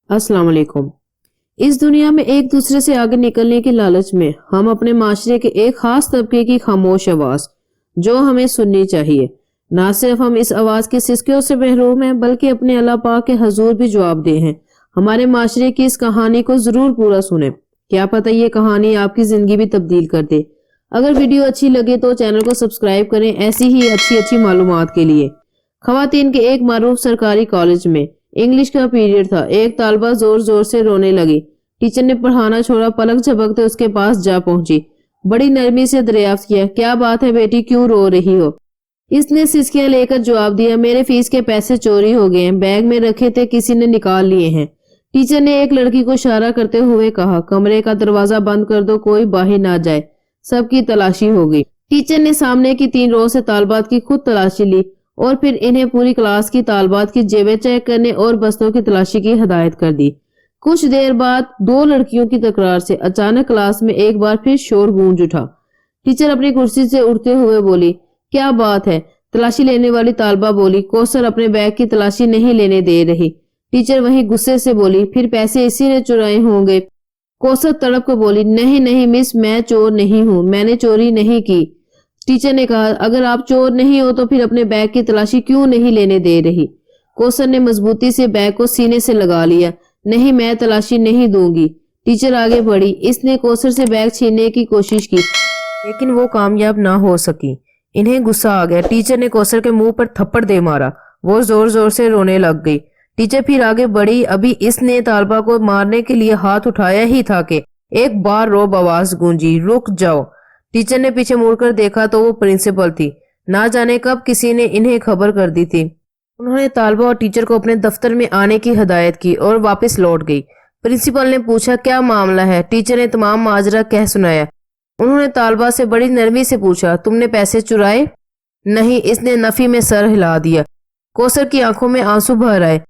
अस्सलाम वालेकुम। इस दुनिया में एक दूसरे से आगे निकलने की लालच में हम अपने माशरे के एक खास तबके की खामोश आवाज जो हमें सुननी चाहिए, ना सिर्फ हम इस आवाज के सिसकियों से महरूम हैं बल्कि अपने अल्लाह पाक के हजूर भी जवाबदेह हैं। हमारे माशरे की इस कहानी को जरूर पूरा सुने, क्या पता ये कहानी आपकी जिंदगी भी तब्दील कर दे। अगर वीडियो अच्छी लगे तो चैनल को सब्सक्राइब करें ऐसी ही अच्छी मालूमात के लिए। खवातीन के एक मारूफ सरकारी कॉलेज में इंग्लिश का पीरियड था। एक तालबा जोर जोर से रोने लगी। टीचर ने पढ़ाना छोड़ा, पलक झपकते उसके पास जा पहुंची। बड़ी नरमी से दरियाफ्त किया, क्या बात है बेटी, क्यों रो रही हो? इसने सिसकियां लेकर जवाब दिया, मेरे फीस के पैसे चोरी हो गए हैं, बैग में रखे थे, किसी ने निकाल लिए हैं। टीचर ने एक लड़की को इशारा करते हुए कहा, कमरे का दरवाजा बंद कर दो, कोई बाहर ना जाए। सबकी तलाशी हो गई। टीचर ने सामने की 3 रो से तालबात की खुद तलाशी ली और फिर इन्हें पूरी क्लास की तालबात की जेबें चेक करने और बस्तों की तलाशी की हिदायत कर दी। कुछ देर बाद 2 लड़कियों की तकरार से अचानक क्लास में एक बार फिर शोर गूंज उठा। टीचर अपनी कुर्सी से उठते हुए बोली, क्या बात है? तलाशी लेने वाली तालबा बोली, कौसर अपने बैग की तलाशी नहीं लेने दे रही। टीचर वहीं गुस्से से बोली, फिर पैसे इसी ने चुराए होंगे। कौसर तड़प को बोली, नहीं मिस, मैं चोर नहीं हूँ, मैंने चोरी नहीं की। टीचर ने कहा, अगर आप चोर नहीं हो तो फिर अपने बैग की तलाशी क्यों नहीं लेने दे रही? कौसर ने मजबूती से बैग को सीने से लगा लिया, नहीं मैं तलाशी नहीं दूंगी। टीचर आगे बढ़ी। इसने कौसर से बैग छीनने की कोशिश की लेकिन वो कामयाब ना हो सकी। इन्हें गुस्सा आ गया। टीचर ने कौसर के मुंह पर थप्पड़ दे मारा। वो जोर जोर से रोने लग गई। टीचर फिर आगे बढ़ी। अभी इसने तालबा को मारने के लिए हाथ उठाया ही था कि एक बार रोब आवाज गूंजी, रुक जाओ। टीचर ने पीछे मुड़कर देखा तो वो प्रिंसिपल थी। ना जाने कब किसी ने इन्हें खबर कर दी थी। उन्होंने तालबा और टीचर को अपने दफ्तर में आने की हिदायत की और वापस लौट गई। प्रिंसिपल ने पूछा, क्या मामला है? टीचर ने तमाम माजरा कह सुनाया। उन्होंने तालबा से बड़ी नरमी से पूछा, तुमने पैसे चुराए? नहीं, इसने नफी में सर हिला दिया। कौसर की आंखों में आंसू भर आए।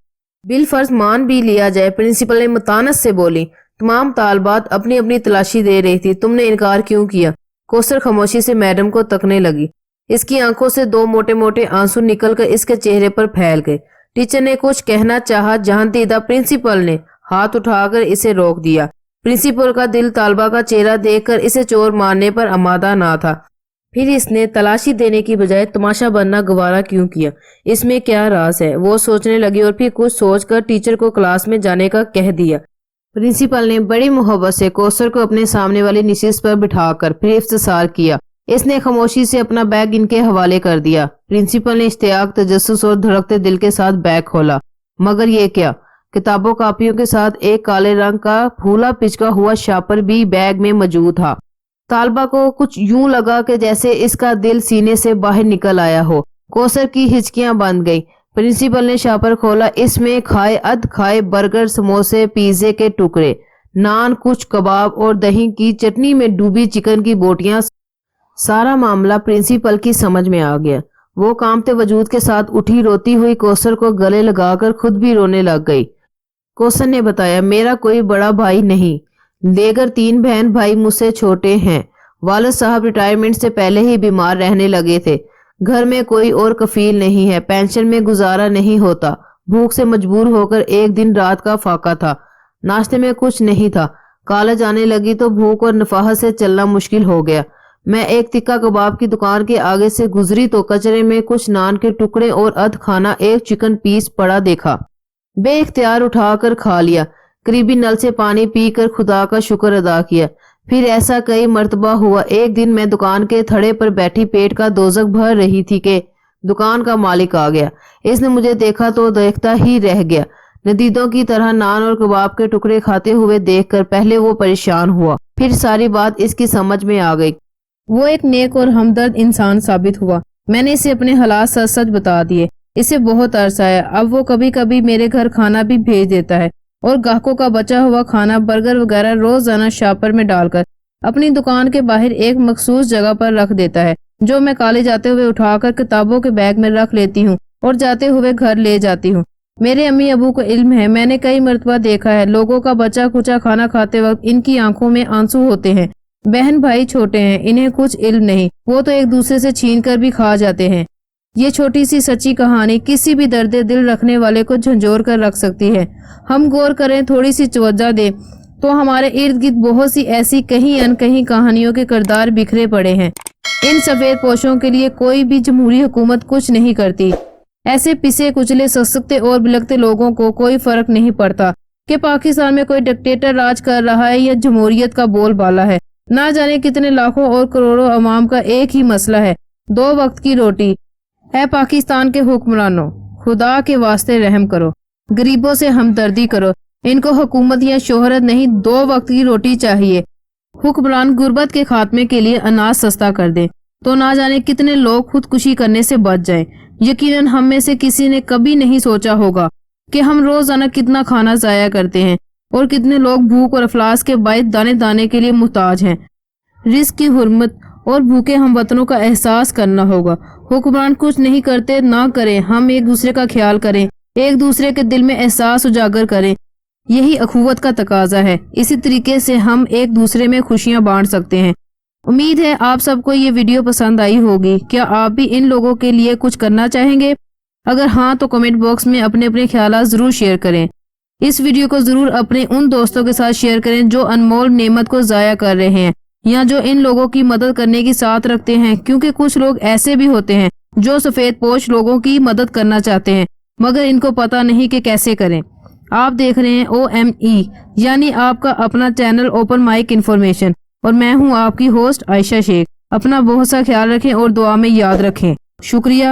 बिल फर्ज मान भी लिया जाए, प्रिंसिपल ने मुतानत से बोली, तमाम तालबात अपनी अपनी तलाशी दे रही थी, तुमने इनकार क्यों किया? कौसर खामोशी से मैडम को तकने लगी। इसकी आंखों से 2 मोटे मोटे आंसू निकलकर इसके चेहरे पर फैल गए। टीचर ने कुछ कहना चाहा, जहां दीदा प्रिंसिपल ने हाथ उठाकर इसे रोक दिया। प्रिंसिपल का दिल तालबा का चेहरा देखकर इसे चोर मारने पर आमादा ना था। फिर इसने तलाशी देने की बजाय तमाशा बनना गवारा क्यों किया? इसमें क्या राज है? वो सोचने लगी और फिर कुछ सोचकर टीचर को क्लास में जाने का कह दिया। प्रिंसिपल ने बड़ी मोहब्बत से कौसर को अपने सामने वाली निशिस्त पर बिठाकर फिर इफ्तिसार किया। इसने खामोशी से अपना बैग इनके हवाले कर दिया। प्रिंसिपल ने इश्तियाक, तजस्सुस और धड़कते दिल के साथ बैग खोला, मगर ये क्या? किताबों कापियों के साथ एक काले रंग का फूला पिचका हुआ शापर भी बैग में मौजूद था। तालबा को कुछ यूं लगा कि जैसे इसका दिल सीने से बाहर निकल आया हो। कौसर की हिचकियां बंद गई। प्रिंसिपल ने शापर खोला। इसमें खाए अध खाए बर्गर, समोसे, पिज्जे के टुकड़े, नान, कुछ कबाब और दही की चटनी में डूबी चिकन की बोटियां। सारा मामला प्रिंसिपल की समझ में आ गया। वो कांपते वजूद के साथ उठी। रोती हुई कौसर को गले लगाकर खुद भी रोने लग गई। कौसर ने बताया, मेरा कोई बड़ा भाई नहीं, लेकर 3 बहन भाई मुझसे छोटे हैं। वालिद साहब रिटायरमेंट से पहले ही बीमार रहने लगे थे। घर में कोई और कफील नहीं है, पेंशन में गुजारा नहीं होता। भूख से मजबूर होकर एक दिन रात का फाका था। नाश्ते में कुछ नहीं था। कॉलेज आने लगी तो भूख और नफाहत से चलना मुश्किल हो गया। मैं एक तिक्का कबाब की दुकान के आगे से गुजरी तो कचरे में कुछ नान के टुकड़े और अध खाना एक चिकन पीस पड़ा देखा। बेइख्तियार उठाकर खा लिया। करीबी नल से पानी पीकर खुदा का शुक्र अदा किया। फिर ऐसा कई मर्तबा हुआ। एक दिन मैं दुकान के थड़े पर बैठी पेट का दोजख भर रही थी कि दुकान का मालिक आ गया। इसने मुझे देखा तो देखता ही रह गया। नदीदों की तरह नान और कबाब के टुकड़े खाते हुए देखकर पहले वो परेशान हुआ, फिर सारी बात इसकी समझ में आ गई। वो एक नेक और हमदर्द इंसान साबित हुआ। मैंने इसे अपने हालात सच सच बता दिए। इसे बहुत अरसा है। अब वो कभी कभी मेरे घर खाना भी भेज देता है और ग्राहकों का बचा हुआ खाना, बर्गर वगैरह रोजाना शापर में डालकर अपनी दुकान के बाहर एक मखसूस जगह पर रख देता है, जो मैं कॉलेज जाते हुए उठाकर किताबों के बैग में रख लेती हूँ और जाते हुए घर ले जाती हूँ। मेरे अम्मी अबू को इल्म है। मैंने कई मरतबा देखा है, लोगों का बचा खुचा खाना खाते वक्त इनकी आंखों में आंसू होते हैं। बहन भाई छोटे हैं, इन्हें कुछ इल्म नहीं, वो तो एक दूसरे से छीन कर भी खा जाते हैं। یہ چھوٹی سی سچی کہانی کسی بھی درد دل رکھنے والے کو جھنجھوڑ کر رکھ سکتی ہے۔ ہم غور کریں، تھوڑی سی توجہ دیں تو ہمارے ارد گرد بہت سی ایسی کہیں انکہیں کہانیوں کے کردار بکھرے پڑے ہیں۔ ان سفید پوشوں کے لیے کوئی بھی جمہوری حکومت کچھ نہیں کرتی۔ ایسے پسے کچلے سسکتے اور بلکتے لوگوں کو کوئی فرق نہیں پڑتا کہ پاکستان میں کوئی ڈکٹیٹر راج کر رہا ہے یا جمہوریت کا بول بالا ہے۔ نہ جانے کتنے لاکھوں اور کروڑوں عوام کا ایک ہی مسئلہ ہے، 2 وقت کی روٹی۔ اے پاکستان کے حکمرانوں، خدا کے واسطے رحم کرو، غریبوں سے ہمدردی کرو۔ ان کو حکومت یا شہرت نہیں، 2 وقت کی روٹی چاہیے۔ حکمران غربت کے خاتمے کے لیے اناج سستا کر دیں تو نہ جانے کتنے لوگ خودکشی کرنے سے بچ جائیں۔ یقیناً ہم میں سے کسی نے کبھی نہیں سوچا ہوگا کہ ہم روزانہ کتنا کھانا ضائع کرتے ہیں اور کتنے لوگ بھوک اور افلاس کے باعث دانے دانے کے لیے محتاج ہیں۔ رزق کی حرمت اور بھوکے ہم وطنوں کا احساس کرنا ہوگا۔ حکمران کچھ نہیں کرتے، نہ کریں، ہم ایک دوسرے کا خیال کریں، ایک دوسرے کے دل میں احساس اجاگر کریں، یہی اخوت کا تقاضا ہے۔ اسی طریقے سے ہم ایک دوسرے میں خوشیاں بانٹ سکتے ہیں۔ امید ہے آپ سب کو یہ ویڈیو پسند آئی ہوگی۔ کیا آپ بھی ان لوگوں کے لیے کچھ کرنا چاہیں گے؟ اگر ہاں تو کمنٹ باکس میں اپنے خیالات ضرور شیئر کریں۔ اس ویڈیو کو ضرور اپنے ان دوستوں کے ساتھ شیئر کریں جو انمول نعمت کو ضائع کر رہے ہیں یا جو ان لوگوں کی مدد کرنے کی ساتھ رکھتے ہیں، کیونکہ کچھ لوگ ایسے بھی ہوتے ہیں جو سفید پوش لوگوں کی مدد کرنا چاہتے ہیں مگر ان کو پتہ نہیں کہ کیسے کریں۔ آپ دیکھ رہے ہیں OME، یعنی آپ کا اپنا چینل اوپن مائک انفارمیشن، اور میں ہوں آپ کی ہوسٹ عائشہ شیخ۔ اپنا بہت سا خیال رکھیں اور دعا میں یاد رکھیں۔ شکریہ۔